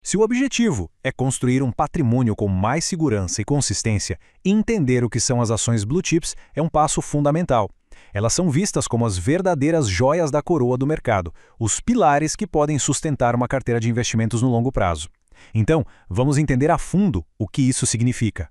Se o objetivo é construir um patrimônio com mais segurança e consistência, entender o que são as ações Blue Chips é um passo fundamental. Elas são vistas como as verdadeiras joias da coroa do mercado, os pilares que podem sustentar uma carteira de investimentos no longo prazo. Então, vamos entender a fundo o que isso significa.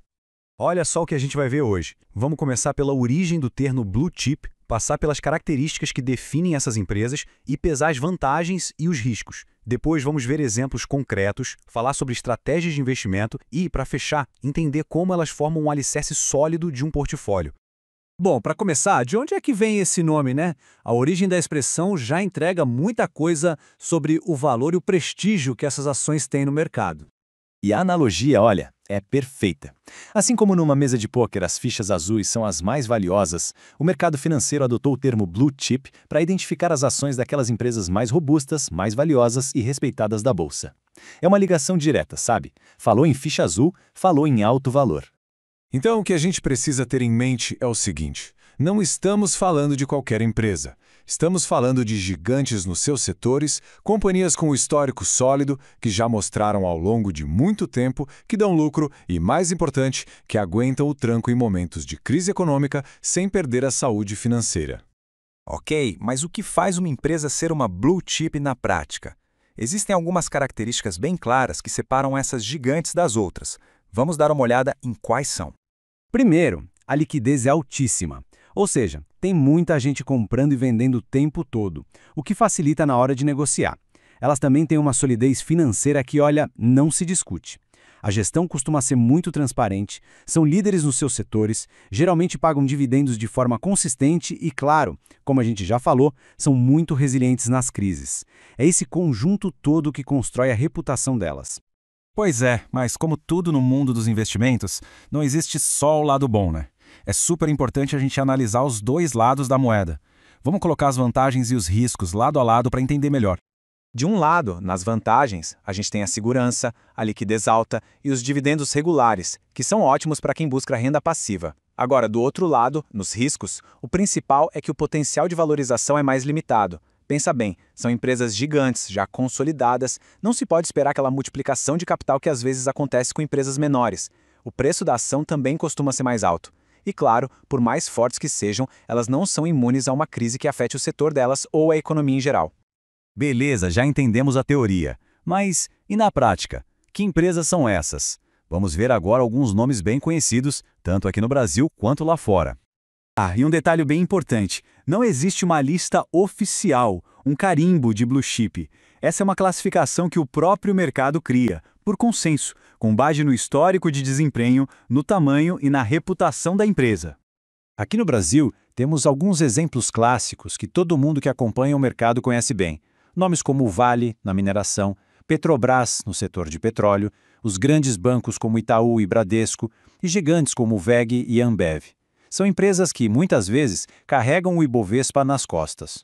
Olha só o que a gente vai ver hoje. Vamos começar pela origem do termo Blue Chip, passar pelas características que definem essas empresas e pesar as vantagens e os riscos. Depois vamos ver exemplos concretos, falar sobre estratégias de investimento e, para fechar, entender como elas formam um alicerce sólido de um portfólio. Bom, para começar, de onde é que vem esse nome, né? A origem da expressão já entrega muita coisa sobre o valor e o prestígio que essas ações têm no mercado. E a analogia, olha, é perfeita. Assim como numa mesa de pôquer as fichas azuis são as mais valiosas, o mercado financeiro adotou o termo Blue Chip para identificar as ações daquelas empresas mais robustas, mais valiosas e respeitadas da bolsa. É uma ligação direta, sabe? Falou em ficha azul, falou em alto valor. Então, o que a gente precisa ter em mente é o seguinte: não estamos falando de qualquer empresa. Estamos falando de gigantes nos seus setores, companhias com histórico sólido, que já mostraram ao longo de muito tempo que dão lucro e, mais importante, que aguentam o tranco em momentos de crise econômica sem perder a saúde financeira. Ok, mas o que faz uma empresa ser uma Blue Chip na prática? Existem algumas características bem claras que separam essas gigantes das outras. Vamos dar uma olhada em quais são. Primeiro, a liquidez é altíssima. Ou seja, tem muita gente comprando e vendendo o tempo todo, o que facilita na hora de negociar. Elas também têm uma solidez financeira que, olha, não se discute. A gestão costuma ser muito transparente, são líderes nos seus setores, geralmente pagam dividendos de forma consistente e, claro, como a gente já falou, são muito resilientes nas crises. É esse conjunto todo que constrói a reputação delas. Pois é, mas como tudo no mundo dos investimentos, não existe só o lado bom, né? É super importante a gente analisar os dois lados da moeda. Vamos colocar as vantagens e os riscos lado a lado para entender melhor. De um lado, nas vantagens, a gente tem a segurança, a liquidez alta e os dividendos regulares, que são ótimos para quem busca renda passiva. Agora, do outro lado, nos riscos, o principal é que o potencial de valorização é mais limitado. Pensa bem, são empresas gigantes, já consolidadas, não se pode esperar aquela multiplicação de capital que às vezes acontece com empresas menores. O preço da ação também costuma ser mais alto. E claro, por mais fortes que sejam, elas não são imunes a uma crise que afete o setor delas ou a economia em geral. Beleza, já entendemos a teoria. Mas, e na prática? Que empresas são essas? Vamos ver agora alguns nomes bem conhecidos, tanto aqui no Brasil quanto lá fora. E um detalhe bem importante, não existe uma lista oficial, um carimbo de Blue Chip. Essa é uma classificação que o próprio mercado cria, por consenso, com base no histórico de desempenho, no tamanho e na reputação da empresa. Aqui no Brasil, temos alguns exemplos clássicos que todo mundo que acompanha o mercado conhece bem. Nomes como Vale, na mineração, Petrobras, no setor de petróleo, os grandes bancos como Itaú e Bradesco, e gigantes como WEG e Ambev. São empresas que, muitas vezes, carregam o Ibovespa nas costas.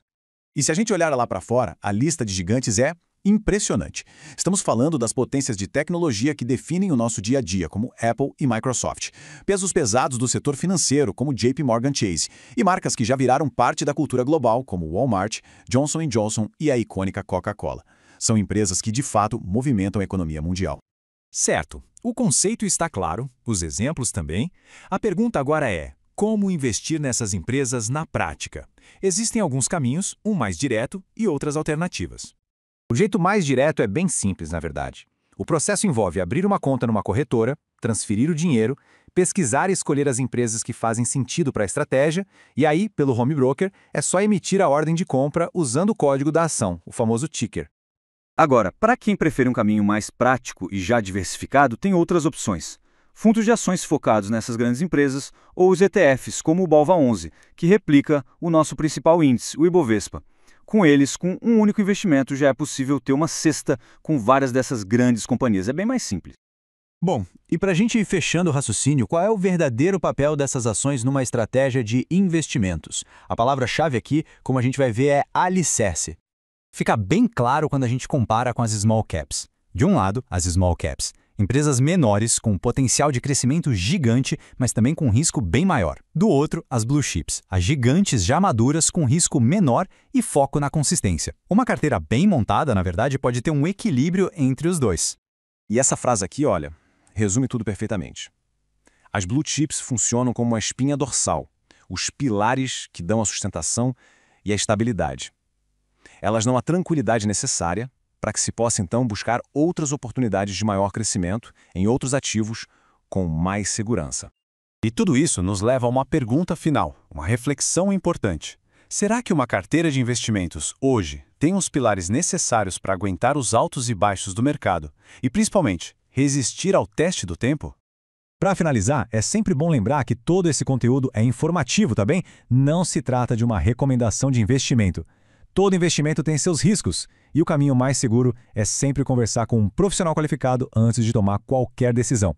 E se a gente olhar lá para fora, a lista de gigantes é impressionante. Estamos falando das potências de tecnologia que definem o nosso dia a dia, como Apple e Microsoft. Pesos pesados do setor financeiro, como JP Morgan Chase. E marcas que já viraram parte da cultura global, como Walmart, Johnson & Johnson e a icônica Coca-Cola. São empresas que, de fato, movimentam a economia mundial. Certo, o conceito está claro, os exemplos também. A pergunta agora é: como investir nessas empresas na prática? Existem alguns caminhos, um mais direto e outras alternativas. O jeito mais direto é bem simples, na verdade. O processo envolve abrir uma conta numa corretora, transferir o dinheiro, pesquisar e escolher as empresas que fazem sentido para a estratégia, e aí, pelo home broker, é só emitir a ordem de compra usando o código da ação, o famoso ticker. Agora, para quem prefere um caminho mais prático e já diversificado, tem outras opções. Fundos de ações focados nessas grandes empresas ou os ETFs, como o BOVA11, que replica o nosso principal índice, o Ibovespa. Com eles, com um único investimento, já é possível ter uma cesta com várias dessas grandes companhias. É bem mais simples. Bom, e para a gente ir fechando o raciocínio, qual é o verdadeiro papel dessas ações numa estratégia de investimentos? A palavra-chave aqui, como a gente vai ver, é alicerce. Fica bem claro quando a gente compara com as small caps. De um lado, as small caps, empresas menores com potencial de crescimento gigante, mas também com risco bem maior. Do outro, as blue chips, as gigantes já maduras com risco menor e foco na consistência. Uma carteira bem montada, na verdade, pode ter um equilíbrio entre os dois. E essa frase aqui, olha, resume tudo perfeitamente. As blue chips funcionam como uma espinha dorsal, os pilares que dão a sustentação e a estabilidade. Elas dão a tranquilidade necessária para que se possa, então, buscar outras oportunidades de maior crescimento em outros ativos com mais segurança. E tudo isso nos leva a uma pergunta final, uma reflexão importante. Será que uma carteira de investimentos, hoje, tem os pilares necessários para aguentar os altos e baixos do mercado e, principalmente, resistir ao teste do tempo? Para finalizar, é sempre bom lembrar que todo esse conteúdo é informativo, tá bem? Não se trata de uma recomendação de investimento. Todo investimento tem seus riscos, e o caminho mais seguro é sempre conversar com um profissional qualificado antes de tomar qualquer decisão.